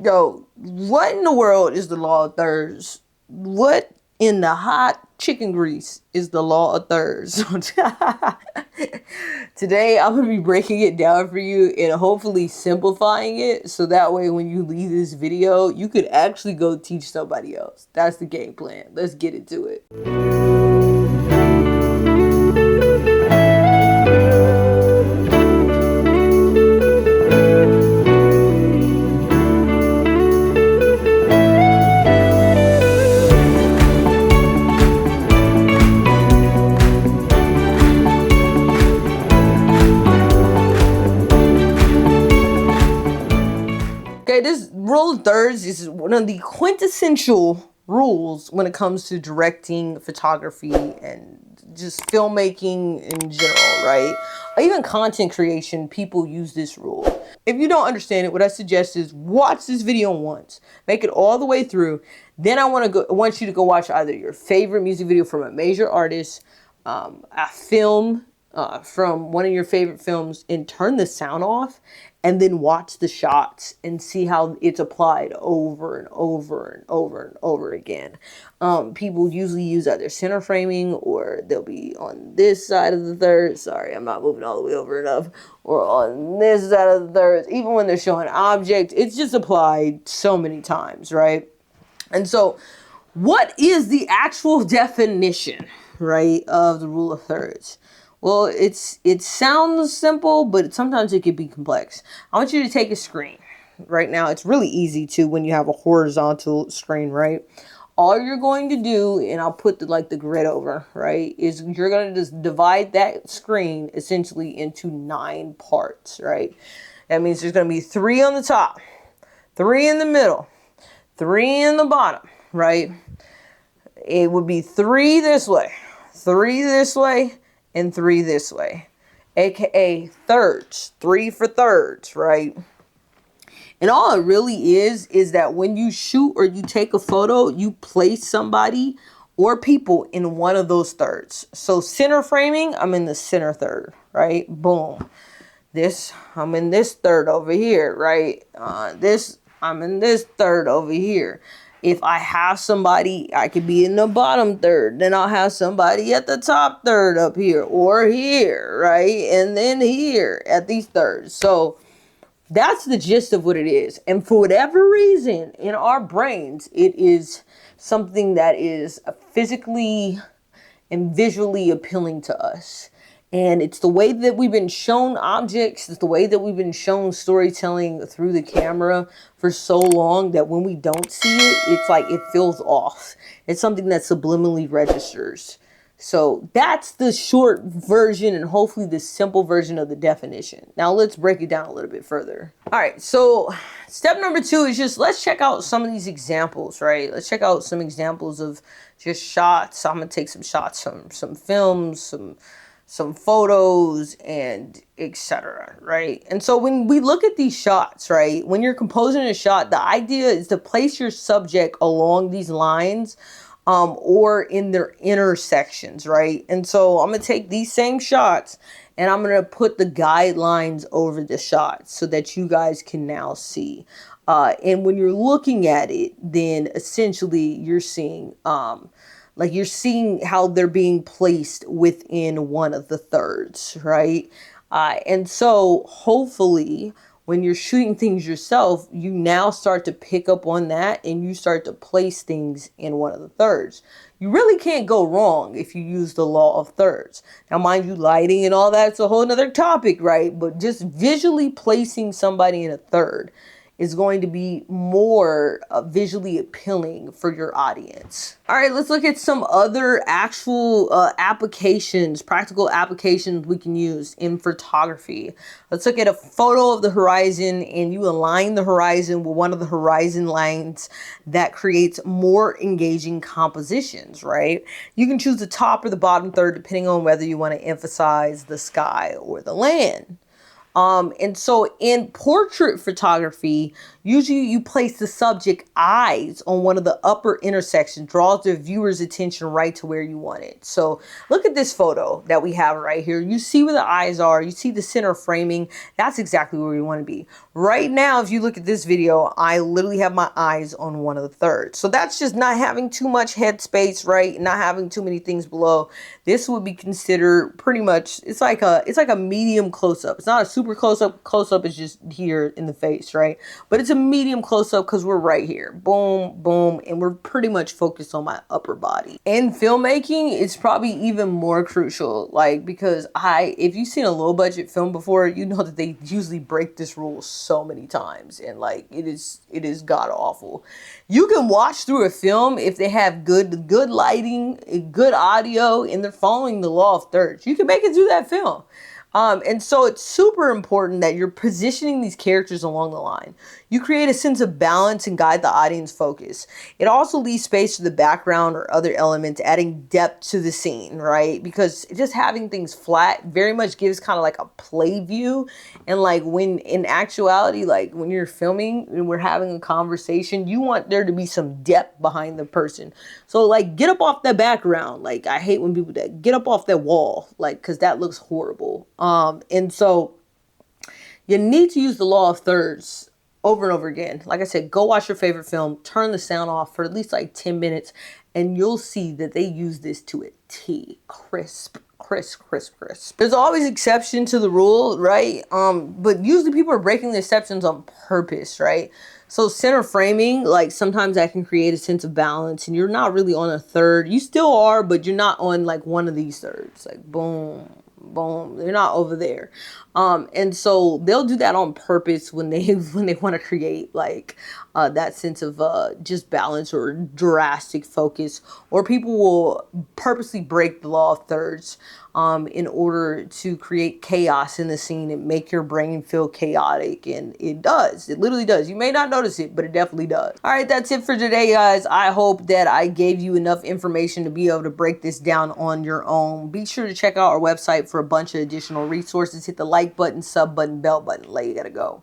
Yo, what in the world is the law of thirds? What in the hot chicken grease is the law of thirds? Today, I'm going to be breaking it down for you and hopefully simplifying it so that way when you leave this video, you could actually go teach somebody else. That's the game plan. Let's get into it. Okay, this rule of thirds is one of the quintessential rules when it comes to directing photography and just filmmaking in general, right? Even content creation, people use this rule. If you don't understand it, what I suggest is watch this video once, make it all the way through. Then I want you to go watch either your favorite music video from a major artist, a film from one of your favorite films, and turn the sound off, and then watch the shots and see how it's applied over and over and over and over again. People usually use either center framing, or they'll be on this side of the third. Sorry, I'm not moving all the way over enough. Or on this side of the third. Even when they're showing objects, it's just applied so many times, right? And so, what is the actual definition, right, of the rule of thirds? Well, it sounds simple, but sometimes it can be complex. I want you to take a screen. Right now, it's really easy to when you have a horizontal screen, right? All you're going to do, and I'll put the grid over, right, is you're going to just divide that screen essentially into 9 parts, right? That means there's going to be 3 on the top, 3 in the middle, 3 in the bottom, right? It would be 3 this way, 3 this way, and 3 this way, aka thirds, 3 for thirds, right? And all it really is that when you shoot or you take a photo, you place somebody or people in one of those thirds. So center framing, I'm in the center third, right? Boom. This, I'm in this third over here, right? I'm in this third over here. If I have somebody, I could be in the bottom third. Then I'll have somebody at the top third up here or here, right? And then here at these thirds. So that's the gist of what it is. And for whatever reason, in our brains, it is something that is physically and visually appealing to us. And it's the way that we've been shown objects, it's the way that we've been shown storytelling through the camera for so long that when we don't see it, it's like it feels off. It's something that subliminally registers. So that's the short version and hopefully the simple version of the definition. Now let's break it down a little bit further. All right, so step number 2 is just let's check out some of these examples, right? Let's check out some examples of just shots. I'm gonna take some shots from some films, some photos, and etc., right? And so when we look at these shots, right, when you're composing a shot, the idea is to place your subject along these lines or in their intersections, right? And so I'm going to take these same shots and I'm going to put the guidelines over the shots so that you guys can now see. And when you're looking at it, then essentially you're seeing you're seeing how they're being placed within one of the thirds, right? And so hopefully when you're shooting things yourself, you now start to pick up on that and you start to place things in one of the thirds. You really can't go wrong if you use the law of thirds. Now, mind you, lighting and all that's a whole nother topic, right? But just visually placing somebody in a third is going to be more visually appealing for your audience. All right, let's look at some other actual applications, practical applications we can use in photography. Let's look at a photo of the horizon and you align the horizon with one of the horizon lines that creates more engaging compositions, right? You can choose the top or the bottom third depending on whether you want to emphasize the sky or the land. And so in portrait photography, usually you place the subject eyes on one of the upper intersections, draws the viewer's attention right to where you want it. So look at this photo that we have right here. You see where the eyes are, you see the center framing. That's exactly where we want to be. Right now, if you look at this video, I literally have my eyes on one of the thirds. So that's just not having too much head space, right? Not having too many things below. This would be considered pretty much, it's like a medium close-up. It's not a super close-up. Close-up is just here in the face, right? But it's a medium close-up because we're right here. Boom, boom, and we're pretty much focused on my upper body. In filmmaking, it's probably even more crucial, like, because if you've seen a low-budget film before, you know that they usually break this rule so many times, and like it is god-awful. You can watch through a film if they have good lighting, good audio, and they're following the law of thirds. You can make it through that film. And so it's super important that you're positioning these characters along the line. You create a sense of balance and guide the audience focus. It also leaves space for the background or other elements, adding depth to the scene, right? Because just having things flat very much gives kind of like a play view. And like when in actuality, like when you're filming and we're having a conversation, you want there to be some depth behind the person. So like get up off the background. Like I hate when people get up off that wall, like, cause that looks horrible. And so you need to use the law of thirds over and over again. Like I said, go watch your favorite film, turn the sound off for at least like 10 minutes, and you'll see that they use this to a T. Crisp, crisp, crisp, crisp. There's always exception to the rule, right? But usually people are breaking the exceptions on purpose, right? So center framing, like sometimes that can create a sense of balance, and you're not really on a third. You still are, but you're not on like one of these thirds, like boom, boom, they're not over there. And so they'll do that on purpose when they want to create like that sense of just balance or drastic focus, or people will purposely break the law of thirds in order to create chaos in the scene and make your brain feel chaotic. And it literally does. You may not notice it, but it definitely does. All right, that's it for today, guys. I hope that I gave you enough information to be able to break this down on your own. Be sure to check out our website for a bunch of additional resources. Hit the like button, sub button, bell button. You gotta go.